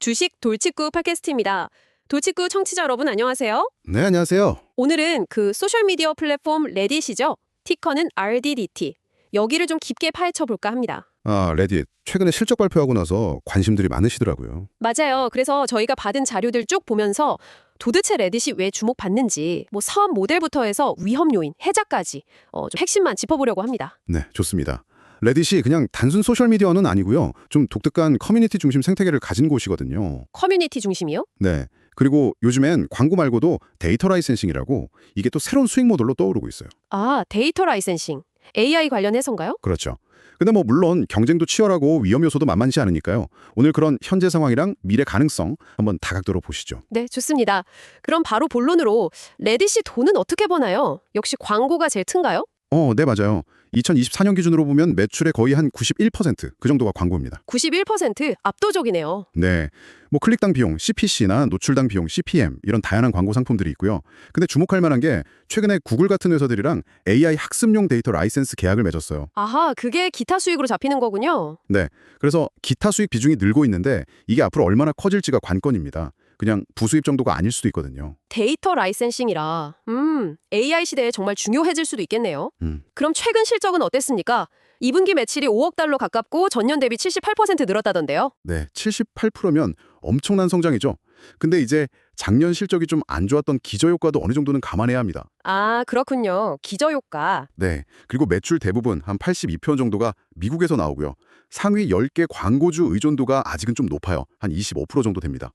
주식 돌직구 팟캐스트입니다. 돌직구 청취자 여러분 안녕하세요. 네, 안녕하세요. 오늘은 그 소셜미디어 플랫폼 레딧이죠. 티커는 RDDT. 여기를 좀 깊게 파헤쳐 볼까 합니다. 레딧. 최근에 실적 발표하고 나서 관심들이 많으시더라고요. 맞아요. 그래서 저희가 받은 자료들 쭉 보면서 도대체 레딧이 왜 주목받는지 뭐 사업 모델부터 해서 위험 요인, 해자까지 좀 핵심만 짚어보려고 합니다. 네, 좋습니다. 레딧이 그냥 단순 소셜미디어는 아니고요. 좀 독특한 커뮤니티 중심 생태계를 가진 곳이거든요. 커뮤니티 중심이요? 네. 그리고 요즘엔 광고 말고도 데이터 라이센싱이라고 이게 또 새로운 수익 모델로 떠오르고 있어요. 아, 데이터 라이센싱. AI 관련해서인가요? 그렇죠. 근데 뭐 물론 경쟁도 치열하고 위험 요소도 만만치 않으니까요. 오늘 그런 현재 상황이랑 미래 가능성 한번 다각도로 보시죠. 네, 좋습니다. 그럼 바로 본론으로 레딧이 돈은 어떻게 버나요? 역시 광고가 제일 큰가요? 네, 맞아요. 2024년 기준으로 보면 매출의 거의 한 91%그 정도가 광고입니다. 91% 압도적이네요. 네, 뭐 클릭당 비용, CPC나 노출당 비용, CPM 이런 다양한 광고 상품들이 있고요. 근데 주목할 만한 게 최근에 구글 같은 회사들이랑 AI 학습용 데이터 라이센스 계약을 맺었어요. 아하, 그게 기타 수익으로 잡히는 거군요. 네, 그래서 기타 수익 비중이 늘고 있는데 이게 앞으로 얼마나 커질지가 관건입니다. 그냥 부수입 정도가 아닐 수도 있거든요. 데이터 라이센싱이라 AI 시대에 정말 중요해질 수도 있겠네요. 음. 그럼 최근 실적은 어땠습니까? 2분기 매출이 5억 달러 가깝고 전년 대비 78% 늘었다던데요. 네, 78%면 엄청난 성장이죠. 근데 이제 작년 실적이 좀 안 좋았던 기저효과도 어느 정도는 감안해야 합니다. 아, 그렇군요. 기저효과. 네, 그리고 매출 대부분 한 82% 정도가 미국에서 나오고요. 상위 10개 광고주 의존도가 아직은 좀 높아요. 한 25% 정도 됩니다.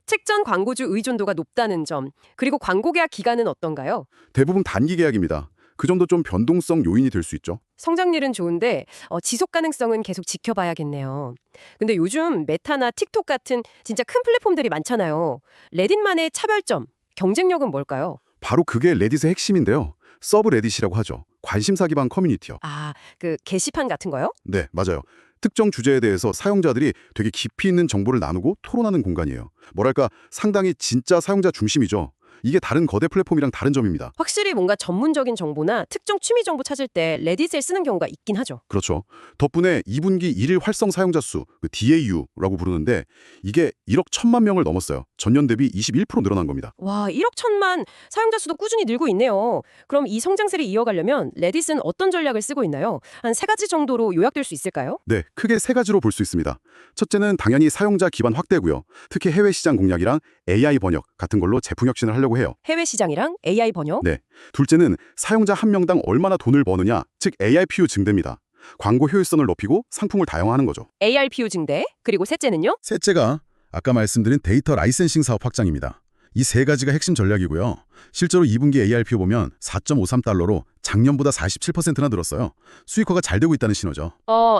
책전 광고주 의존도가 높다는 점. 그리고 광고 계약 기간은 어떤가요? 대부분 단기 계약입니다. 그 정도 좀 변동성 요인이 될 수 있죠. 성장률은 좋은데 지속 가능성은 계속 지켜봐야겠네요. 근데 요즘 메타나 틱톡 같은 진짜 큰 플랫폼들이 많잖아요. 레딧만의 차별점, 경쟁력은 뭘까요? 바로 그게 레딧의 핵심인데요. 서브 레딧이라고 하죠. 관심사 기반 커뮤니티요. 아, 그 게시판 같은 거요? 네, 맞아요. 특정 주제에 대해서 사용자들이 되게 깊이 있는 정보를 나누고 토론하는 공간이에요. 뭐랄까 상당히 진짜 사용자 중심이죠. 이게 다른 거대 플랫폼이랑 다른 점입니다. 확실히 뭔가 전문적인 정보나 특정 취미 정보 찾을 때 레딧을 쓰는 경우가 있긴 하죠. 그렇죠. 덕분에 2분기 일일 활성 사용자 수, 그 DAU라고 부르는데 이게 1억 1천만 명을 넘었어요. 전년 대비 21% 늘어난 겁니다. 와, 1억 1천만 사용자 수도 꾸준히 늘고 있네요. 그럼 이 성장세를 이어가려면 레딧은 어떤 전략을 쓰고 있나요? 한 세 가지 정도로 요약될 수 있을까요? 네, 크게 세 가지로 볼 수 있습니다. 첫째는 당연히 사용자 기반 확대고요. 특히 해외 시장 공략이랑 AI 번역 같은 걸로 제품 혁신을 하려고 해요. 해외 시장이랑 AI 번역? 네. 둘째는 사용자 한 명당 얼마나 돈을 버느냐, 즉 ARPU 증대입니다. 광고 효율성을 높이고 상품을 다양화하는 거죠. ARPU 증대? 그리고 셋째는요? 셋째가 아까 말씀드린 데이터 라이센싱 사업 확장입니다. 이 세 가지가 핵심 전략이고요. 실제로 2분기 ARPU 보면 4.53달러로 작년보다 47%나 늘었어요. 수익화가 잘 되고 있다는 신호죠.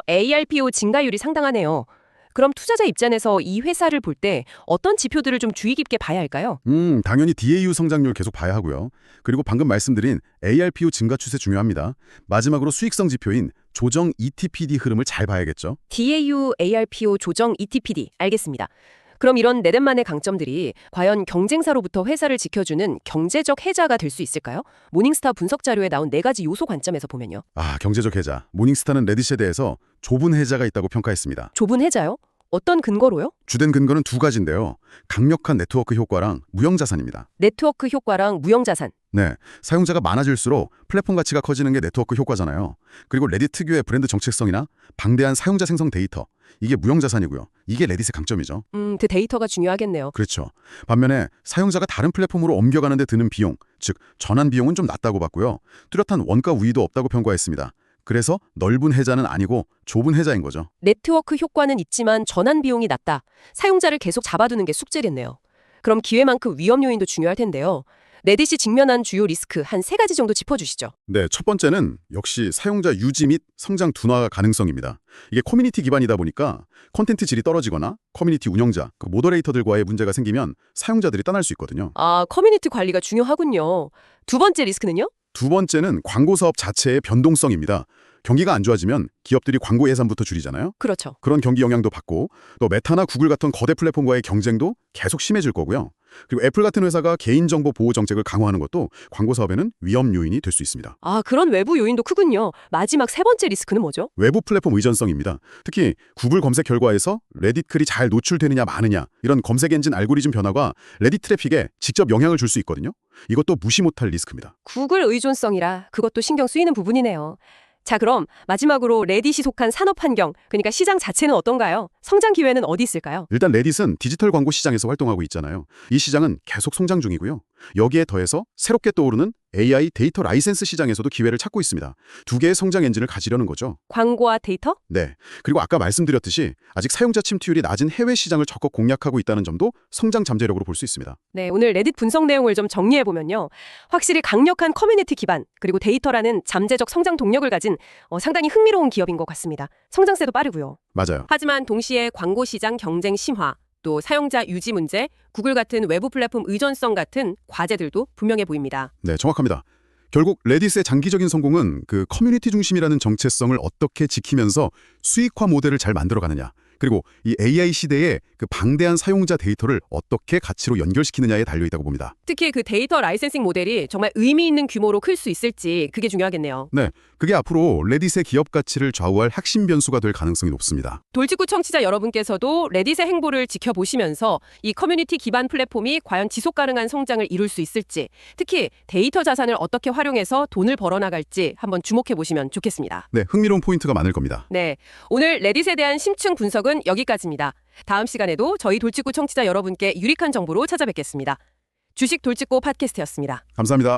ARPU 증가율이 상당하네요. 그럼 투자자 입장에서 이 회사를 볼 때 어떤 지표들을 좀 주의 깊게 봐야 할까요? 당연히 DAU 성장률 계속 봐야 하고요. 그리고 방금 말씀드린 ARPU 증가 추세 중요합니다. 마지막으로 수익성 지표인 조정 ETPD 흐름을 잘 봐야겠죠. DAU, ARPU 조정 ETPD. 알겠습니다. 그럼 이런 네댓만의 강점들이 과연 경쟁사로부터 회사를 지켜주는 경제적 해자가 될 수 있을까요? 모닝스타 분석 자료에 나온 네 가지 요소 관점에서 보면요. 경제적 해자. 모닝스타는 레딧에 대해서 좁은 해자가 있다고 평가했습니다. 좁은 해자요? 어떤 근거로요? 주된 근거는 두 가지인데요. 강력한 네트워크 효과랑 무형자산입니다. 네트워크 효과랑 무형자산. 네, 사용자가 많아질수록 플랫폼 가치가 커지는 게 네트워크 효과잖아요. 그리고 레딧 특유의 브랜드 정체성이나 방대한 사용자 생성 데이터, 이게 무형자산이고요. 이게 레딧의 강점이죠. 그 데이터가 중요하겠네요. 그렇죠. 반면에 사용자가 다른 플랫폼으로 옮겨가는 데 드는 비용, 즉 전환 비용은 좀 낮다고 봤고요. 뚜렷한 원가 우위도 없다고 평가했습니다. 그래서 넓은 해자는 아니고 좁은 해자인 거죠. 네트워크 효과는 있지만 전환 비용이 낮다. 사용자를 계속 잡아두는 게 숙제겠네요. 그럼 기회만큼 위험 요인도 중요할 텐데요. 레딧이 직면한 주요 리스크 한 세 가지 정도 짚어주시죠. 네, 첫 번째는 역시 사용자 유지 및 성장 둔화 가능성입니다. 이게 커뮤니티 기반이다 보니까 콘텐츠 질이 떨어지거나 커뮤니티 운영자, 그 모더레이터들과의 문제가 생기면 사용자들이 떠날 수 있거든요. 커뮤니티 관리가 중요하군요. 두 번째 리스크는요? 두 번째는 광고 사업 자체의 변동성입니다. 경기가 안 좋아지면 기업들이 광고 예산부터 줄이잖아요. 그렇죠. 그런 경기 영향도 받고 또 메타나 구글 같은 거대 플랫폼과의 경쟁도 계속 심해질 거고요. 그리고 애플 같은 회사가 개인정보 보호 정책을 강화하는 것도 광고 사업에는 위험 요인이 될 수 있습니다. 아, 그런 외부 요인도 크군요. 마지막 세 번째 리스크는 뭐죠? 외부 플랫폼 의존성입니다. 특히 구글 검색 결과에서 레딧 글이 잘 노출되느냐 마느냐 이런 검색 엔진 알고리즘 변화가 레딧 트래픽에 직접 영향을 줄 수 있거든요. 이것도 무시 못할 리스크입니다. 구글 의존성이라 그것도 신경 쓰이는 부분이네요. 자, 그럼 마지막으로 레딧이 속한 산업 환경, 그러니까 시장 자체는 어떤가요? 성장 기회는 어디 있을까요? 일단 레딧은 디지털 광고 시장에서 활동하고 있잖아요. 이 시장은 계속 성장 중이고요. 여기에 더해서 새롭게 떠오르는 AI 데이터 라이센스 시장에서도 기회를 찾고 있습니다. 두 개의 성장 엔진을 가지려는 거죠. 광고와 데이터? 네. 그리고 아까 말씀드렸듯이 아직 사용자 침투율이 낮은 해외 시장을 적극 공략하고 있다는 점도 성장 잠재력으로 볼 수 있습니다. 네, 오늘 레딧 분석 내용을 좀 정리해보면요. 확실히 강력한 커뮤니티 기반, 그리고 데이터라는 잠재적 성장 동력을 가진 상당히 흥미로운 기업인 것 같습니다. 성장세도 빠르고요. 맞아요. 하지만 동시에 광고 시장 경쟁 심화, 또 사용자 유지 문제, 구글 같은 외부 플랫폼 의존성 같은 과제들도 분명해 보입니다. 네, 정확합니다. 결국 레딧의 장기적인 성공은 그 커뮤니티 중심이라는 정체성을 어떻게 지키면서 수익화 모델을 잘 만들어가느냐, 그리고 이 AI 시대에 그 방대한 사용자 데이터를 어떻게 가치로 연결시키느냐에 달려있다고 봅니다. 특히 그 데이터 라이센싱 모델이 정말 의미 있는 규모로 클 수 있을지 그게 중요하겠네요. 네, 그게 앞으로 레딧의 기업 가치를 좌우할 핵심 변수가 될 가능성이 높습니다. 돌직구 청취자 여러분께서도 레딧의 행보를 지켜보시면서 이 커뮤니티 기반 플랫폼이 과연 지속 가능한 성장을 이룰 수 있을지, 특히 데이터 자산을 어떻게 활용해서 돈을 벌어나갈지 한번 주목해보시면 좋겠습니다. 네, 흥미로운 포인트가 많을 겁니다. 네, 오늘 레딧에 대한 심층 분석은 여기까지입니다. 다음 시간에도 저희 돌직구 청취자 여러분께 유익한 정보로 찾아뵙겠습니다. 주식 돌직구 팟캐스트였습니다. 감사합니다.